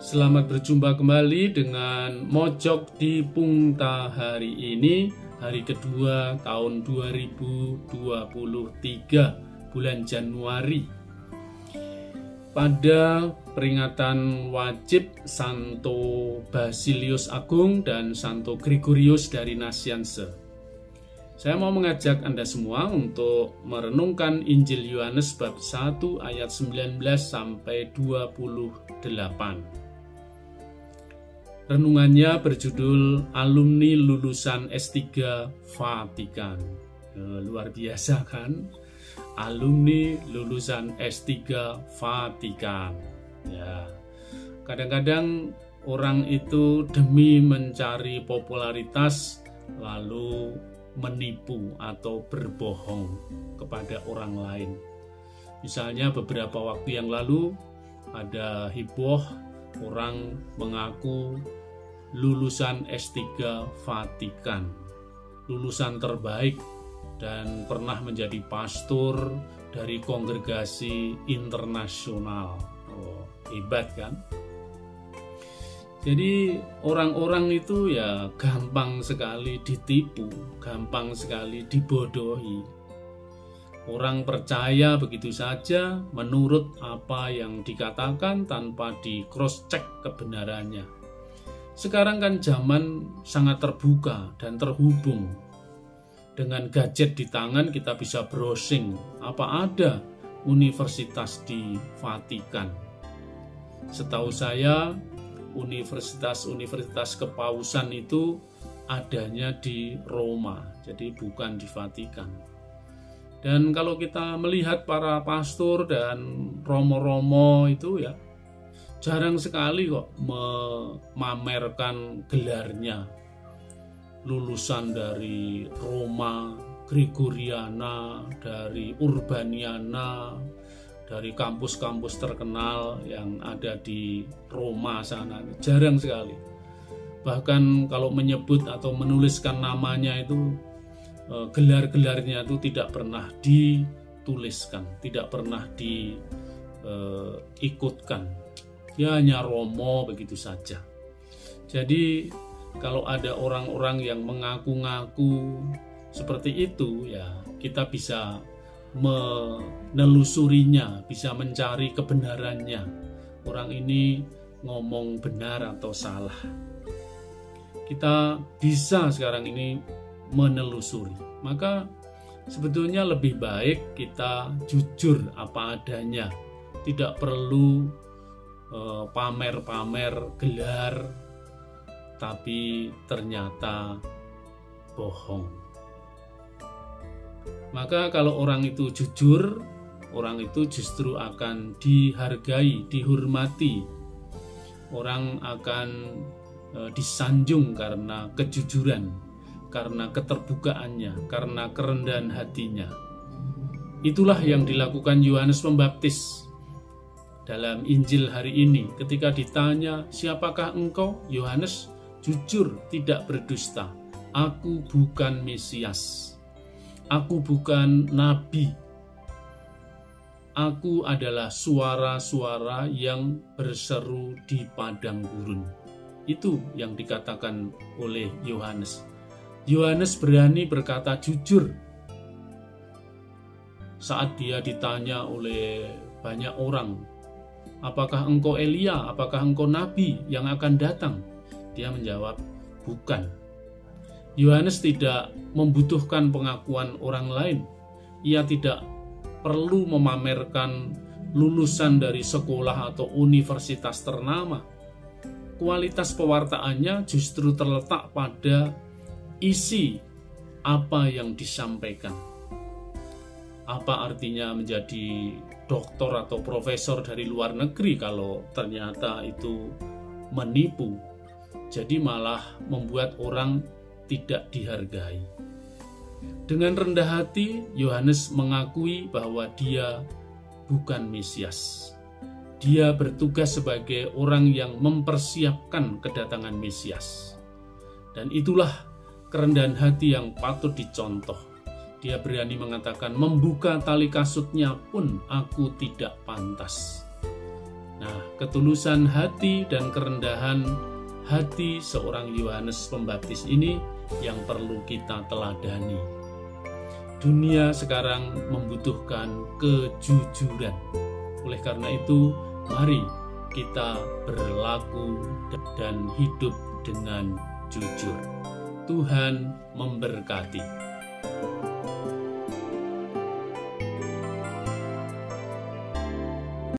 Selamat berjumpa kembali dengan Mojok di Pungta hari ini, hari kedua tahun 2023, bulan Januari. Pada peringatan wajib Santo Basilius Agung dan Santo Gregorius dari Nazianze, saya mau mengajak Anda semua untuk merenungkan Injil Yohanes bab 1 ayat 19 sampai 28. Renungannya berjudul Alumni Lulusan S3 Vatikan. Luar biasa kan? Alumni lulusan S3 Vatikan. Ya. Kadang-kadang orang itu demi mencari popularitas lalu menipu atau berbohong kepada orang lain. Misalnya beberapa waktu yang lalu ada heboh orang mengaku lulusan S3 Vatikan, lulusan terbaik dan pernah menjadi pastor dari kongregasi internasional. Oh, hebat kan? Jadi orang-orang itu ya gampang sekali ditipu, gampang sekali dibodohi. Orang percaya begitu saja menurut apa yang dikatakan tanpa di cross check kebenarannya. Sekarang kan zaman sangat terbuka dan terhubung. Dengan gadget di tangan kita bisa browsing apa ada universitas di Vatikan. Setahu saya universitas kepausan itu adanya di Roma, jadi bukan di Vatikan. Dan kalau kita melihat para pastor dan romo-romo itu ya jarang sekali kok memamerkan gelarnya. Lulusan dari Roma, Gregoriana, dari Urbaniana, dari kampus-kampus terkenal yang ada di Roma sana. Jarang sekali. Bahkan kalau menyebut atau menuliskan namanya itu gelar-gelarnya itu tidak pernah dituliskan, tidak pernah diikutkan. Ya hanya Romo begitu saja. Jadi kalau ada orang-orang yang mengaku-ngaku seperti itu, ya kita bisa menelusurinya, bisa mencari kebenarannya. Orang ini ngomong benar atau salah. Kita bisa sekarang ini menelusuri. Maka sebetulnya lebih baik kita jujur apa adanya, tidak perlu pamer-pamer gelar tapi ternyata bohong. Maka kalau orang itu jujur, orang itu justru akan dihargai, dihormati. Orang akan disanjung karena kejujuran, karena keterbukaannya, karena kerendahan hatinya. Itulah yang dilakukan Yohanes Pembaptis dalam Injil hari ini. Ketika ditanya, siapakah engkau? Yohanes jujur, tidak berdusta. Aku bukan Mesias. Aku bukan Nabi. Aku adalah suara-suara yang berseru di padang gurun. Itu yang dikatakan oleh Yohanes. Yohanes berani berkata jujur saat dia ditanya oleh banyak orang, apakah engkau Elia, apakah engkau Nabi yang akan datang? Dia menjawab, bukan. Yohanes tidak membutuhkan pengakuan orang lain. Ia tidak perlu memamerkan lulusan dari sekolah atau universitas ternama. Kualitas pewartaannya justru terletak pada isi apa yang disampaikan. Apa artinya menjadi doktor atau profesor dari luar negeri kalau ternyata itu menipu? Jadi malah membuat orang tidak dihargai. Dengan rendah hati, Yohanes mengakui bahwa dia bukan Mesias. Dia bertugas sebagai orang yang mempersiapkan kedatangan Mesias. Dan itulah kerendahan hati yang patut dicontoh. Dia berani mengatakan, membuka tali kasutnya pun aku tidak pantas. Nah, ketulusan hati dan kerendahan hati seorang Yohanes Pembaptis ini yang perlu kita teladani. Dunia sekarang membutuhkan kejujuran. Oleh karena itu, mari kita berlaku dan hidup dengan jujur. Tuhan memberkati.